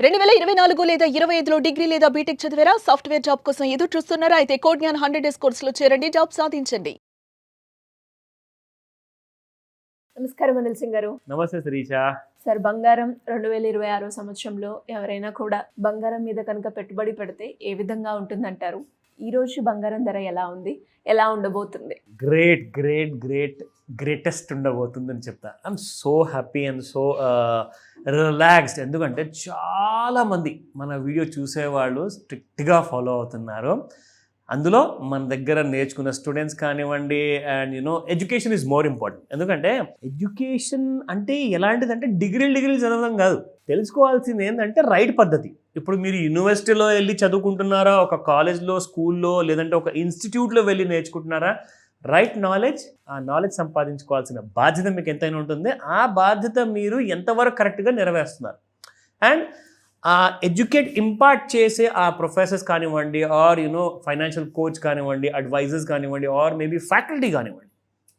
2024 లేదా 25లో డిగ్రీ లేదా బీటెక్ చదివారా? సాఫ్ట్‌వేర్ జాబ్ కోసం ఎదురు చూస్తున్నారా? అయితే కోడ్ జ్ఞాన్ 100 డేస్ కోర్సులో చేరండి. జాబ్ సాధించండి. నమస్కారం అనిల్ సింగ్ గారు. నమస్తే శిరీష. సార్, బంగారం 2026 సంవత్సరంలో ఎవరైనా కూడా బంగారం మీద కనుక పెట్టుబడి పెడితే ఏ విధంగా ఉంటుందంటారు? ఈ రోజు బంగారం ధర ఎలా ఉంది? ఎలా ఉండబోతుంది? గ్రేటెస్ట్ ఉండబోతుందని చెప్తా. I'm so happy and so relaxed. ఎందుకంటే చాలామంది మన వీడియో చూసేవాళ్ళు స్ట్రిక్ట్గా ఫాలో అవుతున్నారు. అందులో మన దగ్గర నేర్చుకున్న స్టూడెంట్స్ కానివ్వండి, and education is more important. ఎందుకంటే ఎడ్యుకేషన్ అంటే ఎలాంటిదంటే డిగ్రీలు చదవడం కాదు. తెలుసుకోవాల్సింది ఏంటంటే రైట్ పద్ధతి. ఇప్పుడు మీరు యూనివర్సిటీలో వెళ్ళి చదువుకుంటున్నారా, ఒక కాలేజ్లో, స్కూల్లో, లేదంటే ఒక ఇన్స్టిట్యూట్లో వెళ్ళి నేర్చుకుంటున్నారా, రైట్ నాలెడ్జ్, ఆ నాలెడ్జ్ సంపాదించుకోవాల్సిన బాధ్యత మీకు ఎంతైనా ఉంటుంది. ఆ బాధ్యత మీరు ఎంతవరకు కరెక్ట్గా నెరవేరుస్తున్నారు. అండ్ ఆ ఇంపార్ట్ చేసే ఆ ప్రొఫెసర్స్ కానివ్వండి, ఆర్ ఫైనాన్షియల్ కోచ్ కానివ్వండి, అడ్వైజర్స్ కానివ్వండి, ఆర్ మేబీ ఫ్యాకల్టీ కానివ్వండి,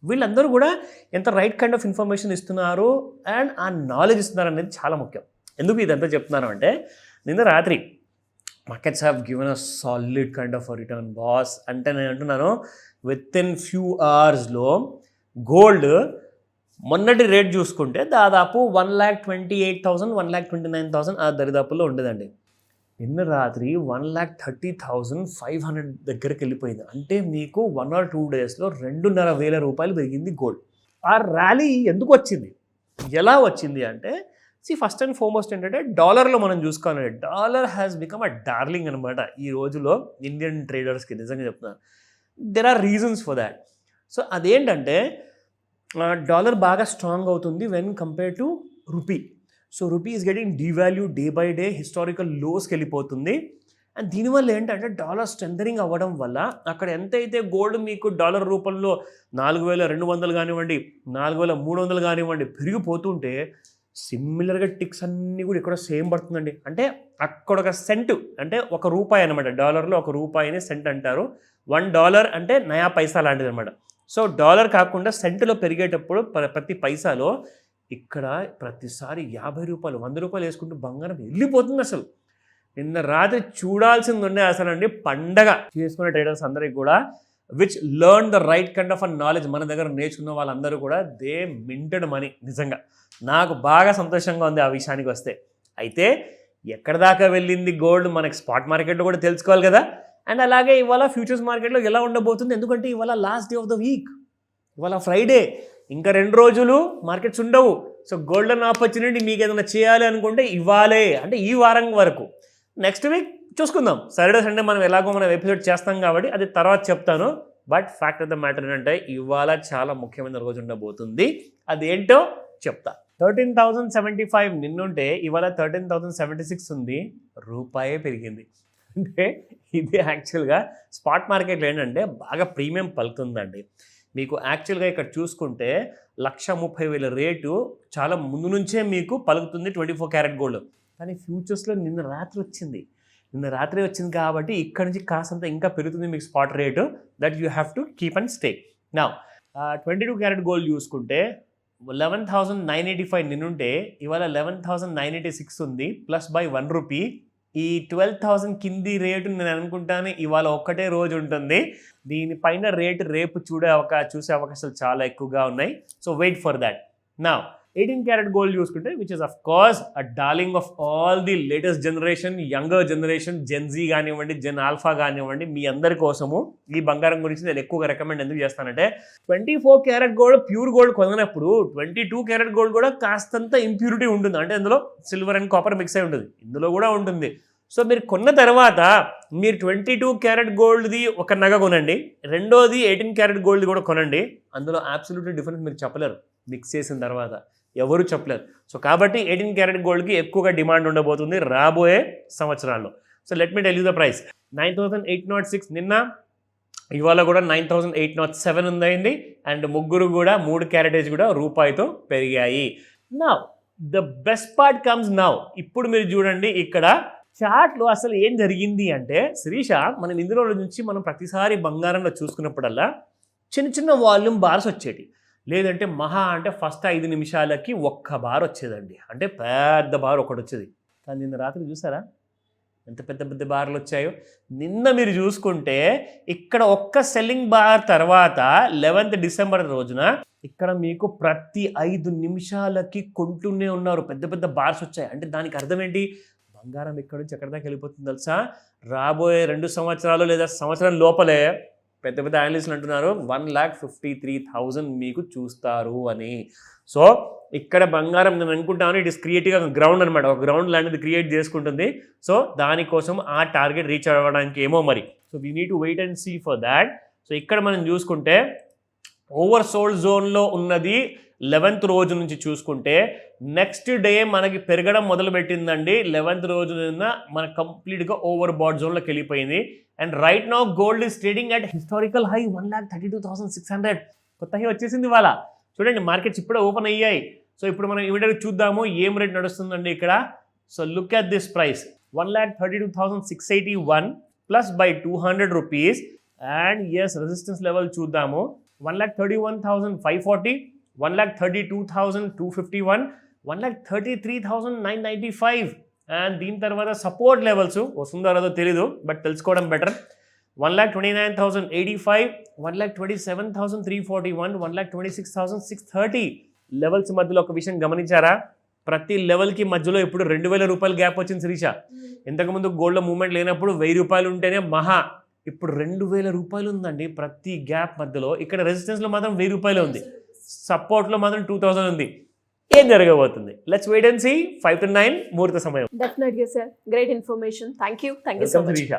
వీళ్ళందరూ కూడా ఎంత రైట్ కైండ్ ఆఫ్ ఇన్ఫర్మేషన్ ఇస్తున్నారు అండ్ ఆ నాలెడ్జ్ ఇస్తున్నారు అనేది చాలా ముఖ్యం. ఎందుకు ఇదంతా చెప్తున్నాను అంటే, నిన్న రాత్రి markets have given a solid kind of return boss. అంటే నేను అంటున్నాను, విత్ ఇన్ ఫ్యూ అవర్స్లో గోల్డ్ మొన్నటి రేట్ చూసుకుంటే దాదాపు 1,28,000, 1,29,000 ఆ దరిదాపుల్లో ఉండేదండి. నిన్న రాత్రి 1,30,500 దగ్గరికి వెళ్ళిపోయింది. అంటే మీకు 1 or 2 డేస్లో 2,500 రూపాయలు పెరిగింది గోల్డ్. ఆ ర్యాలీ ఎందుకు వచ్చింది, ఎలా వచ్చింది అంటే, ఫస్ట్ అండ్ ఫార్మోస్ట్ ఏంటంటే డాలర్లో మనం చూసుకోవాలి. Dollar has become a darling అనమాట ఈ రోజులో ఇండియన్ ట్రేడర్స్కి. నిజంగా చెప్తున్నాను, there are reasons for that. So అదేంటంటే, డాలర్ బాగా స్ట్రాంగ్ అవుతుంది when compare to rupee. So rupee is getting devalue day by day, historical లోస్కి వెళ్ళిపోతుంది. అండ్ దీనివల్ల ఏంటంటే డాలర్ స్ట్రెంథనింగ్ అవ్వడం వల్ల అక్కడ ఎంతైతే గోల్డ్ మీకు డాలర్ రూపంలో 4,200 కానివ్వండి, 4,300 కానివ్వండి పెరిగిపోతుంటే, సిమిలర్గా టిక్స్ అన్నీ కూడా ఇక్కడ సేమ్ పడుతుందండి. అంటే అక్కడ ఒక సెంట్, అంటే ₹1 అనమాట. డాలర్లో ₹1 సెంట్ అంటారు. $1 అంటే నయా పైసా లాంటిది అనమాట. సో డాలర్ కాకుండా సెంటులో పెరిగేటప్పుడు ప్రతి పైసాలో ఇక్కడ ప్రతిసారి ₹50, ₹100 వేసుకుంటూ బంగారం వెళ్ళిపోతుంది. అసలు నిన్న రాత్రి చూడాల్సింది ఉండే అసలు అండి, పండగ చేసుకునే ట్రేడర్స్ అందరికీ కూడా, which learn the right kind of a knowledge. మన దగ్గర నేర్చుకున్న వాళ్ళందరూ కూడా దే మింటెడ్ మనీ. నిజంగా నాకు బాగా సంతోషంగా ఉంది ఆ విషయానికి వస్తే. అయితే ఎక్కడ దాకా వెళ్ళింది గోల్డ్, మనకి స్పాట్ మార్కెట్లో కూడా తెలుసుకోవాలి కదా. అండ్ అలాగే ఇవాళ ఫ్యూచర్స్ మార్కెట్లో ఎలా ఉండబోతుంది, ఎందుకంటే ఇవాళ last day of the week, ఇవాళ ఫ్రైడే, ఇంకా 2 రోజులు మార్కెట్స్ ఉండవు. సో గోల్డెన్ ఆపర్చునిటీ మీకు ఏదైనా చేయాలి అనుకుంటే ఇవాళే, అంటే ఈ వారం వరకు. నెక్స్ట్ వీక్ చూసుకుందాం. సాటర్డే సండే మనం ఎలాగో మనం ఎపిసోడ్ చేస్తాం కాబట్టి అది తర్వాత చెప్తాను. But fact of the matter ఏంటంటే, ఇవాళ చాలా ముఖ్యమైన రోజు ఉండబోతుంది. అదేంటో చెప్తా. 13,075 నిన్నుంటే ఇవాళ 13,076 ఉంది. రూపాయే పెరిగింది. అంటే ఇది యాక్చువల్గా స్పాట్ మార్కెట్లో ఏంటంటే బాగా ప్రీమియం పలుకుతుందండి. మీకు యాక్చువల్గా ఇక్కడ చూసుకుంటే 1,30,000 రేటు చాలా ముందు నుంచే మీకు పలుకుతుంది 24 క్యారెట్ గోల్డ్. కానీ ఫ్యూచర్స్లో నిన్న రాత్రి వచ్చింది కాబట్టి ఇక్కడ నుంచి కాసంత ఇంకా పెరుగుతుంది మీకు spot rate. That you have to keep and stay. నా 22 క్యారెట్ గోల్డ్ చూసుకుంటే 11,985 నిన్నుంటే ఇవాళ 11,986 ఉంది, ప్లస్ బై ₹1. ఈ 12,000 కింది రేటు నేను అనుకుంటాను ఇవాళ ఒక్కటే రోజు ఉంటుంది. దీనిపైన రేటు రేపు చూసే అవకాశాలు చాలా ఎక్కువగా ఉన్నాయి. So wait for that. నా 18 క్యారెట్ గోల్డ్ చూసుకుంటే, which is of course a darling of all the latest generation, younger generation, gen Z కానివ్వండి, జెన్ ఆల్ఫా కానివ్వండి, మీ అందరి కోసము ఈ బంగారం గురించి నేను ఎక్కువగా రికమెండ్ ఎందుకు చేస్తానంటే, 24 క్యారెట్ గోల్డ్ ప్యూర్ గోల్డ్ కొనప్పుడు 22 క్యారెట్ గోల్డ్ కూడా కాస్తంత ఇంప్యూరిటీ ఉంటుంది. అంటే అందులో సిల్వర్ అండ్ కాపర్ మిక్స్ అయి ఉంటుంది, ఇందులో కూడా ఉంటుంది. సో మీరు కొన్న తర్వాత మీరు 22 క్యారెట్ గోల్డ్ది ఒక నగ కొనండి, రెండోది 18 క్యారెట్ గోల్డ్ కూడా కొనండి. అందులో అబ్సల్యూట్లీ డిఫరెన్స్ మీరు చెప్పలేరు, మిక్స్ చేసిన తర్వాత ఎవరు చెప్పలేరు. సో కాబట్టి 18 క్యారెట్ గోల్డ్కి ఎక్కువగా డిమాండ్ ఉండబోతుంది రాబోయే సంవత్సరాల్లో. So let me tell you the price. 9,806 నిన్న, ఇవాళ కూడా 9,807 ఉందయింది. అండ్ ముగ్గురు కూడా 3 క్యారెటేజ్ కూడా రూపాయితో పెరిగాయి. Now the best part comes now. ఇప్పుడు మీరు చూడండి ఇక్కడ చార్ట్లో అసలు ఏం జరిగింది అంటే, శిరీష, మనం ఇందులో నుంచి మనం ప్రతిసారి బంగారంలో చూసుకున్నప్పుడల్లా చిన్న వాల్యూమ్ బార్స్ వచ్చేటి, లేదంటే మహా అంటే ఫస్ట్ 5 నిమిషాలకి 1 బార్ వచ్చేదండి. అంటే పెద్ద బార్ ఒకటి వచ్చేది. కానీ నిన్న రాత్రి చూసారా ఎంత పెద్ద పెద్ద బార్లు వచ్చాయో. నిన్న మీరు చూసుకుంటే ఇక్కడ ఒక్క సెల్లింగ్ బార్ తర్వాత 11th డిసెంబర్ రోజున ఇక్కడ మీకు ప్రతి 5 నిమిషాలకి కొంటూనే ఉన్నారు, పెద్ద పెద్ద బార్స్ వచ్చాయి. అంటే దానికి అర్థం ఏంటి, బంగారం ఎక్కడి నుంచి ఎక్కడి దాకా వెళ్ళిపోతుంది తెలుసా? రాబోయే 2 సంవత్సరాలు లేదా సంవత్సరం లోపలే పెద్ద పెద్ద అనలిస్టులు అంటున్నారు 1,53,000 మీకు చూస్తారు అని. సో ఇక్కడ బంగారం నేను అనుకుంటాను ఇట్ ఇస్ క్రియేటివ్గా గ్రౌండ్ అనమాట, ఒక గ్రౌండ్ లాంటిది క్రియేట్ చేసుకుంటుంది. సో దానికోసం ఆ టార్గెట్ రీచ్ అవ్వడానికి ఏమో మరి. So we need to wait and see for that. So ఇక్కడ మనం చూసుకుంటే ఓవర్ సోల్డ్ జోన్లో ఉన్నది 11th రోజు నుంచి చూసుకుంటే నెక్స్ట్ డే మనకి పెరగడం మొదలుపెట్టిందండి. 11th రోజు మనకు కంప్లీట్గా ఓవర్ బాట్ జోన్లోకి వెళ్ళిపోయింది. And right now gold is trading at historical high 1,32,600. కొత్త హై వచ్చేసింది ఇవాళ. చూడండి మార్కెట్స్ ఇప్పుడే ఓపెన్ అయ్యాయి. సో ఇప్పుడు మనం ఇమీడియట్గా చూద్దాము ఏం రేట్ నడుస్తుందండి ఇక్కడ. So look at this price 1,32,681 plus by 200 rupees. And as resistance level చూద్దాము 1,31,540, 1,32,251, 1,33,995. అండ్ దీని తర్వాత సపోర్ట్ లెవెల్స్ వస్తుందో రాదో తెలీదు, బట్ తెలుసుకోవడం బెటర్. 1,29,085, 1,27,341, 1,26,630 లెవెల్స్ మధ్యలో ఒక విషయం గమనించారా? ప్రతి లెవెల్కి మధ్యలో ఇప్పుడు 2,000 రూపాయలు గ్యాప్ వచ్చింది శిరీష. ఇంతకుముందు గోల్డ్లో మూవ్మెంట్ లేనప్పుడు 1,000 రూపాయలు ఉంటేనే మహా, ఇప్పుడు 2,000 రూపాయలు ఉందండి ప్రతి గ్యాప్ మధ్యలో. ఇక్కడ రెసిస్టెన్స్లో మాత్రం 1,000 రూపాయలు ఉంది, సపోర్ట్లో మాత్రం 2,000 ఉంది. ఏం జరగబోతుంది? Let's wait and see. 5 to 9 ముహూర్త సమయం. డెఫినెట్గా sir, great information. Thank you so much. Sirisha.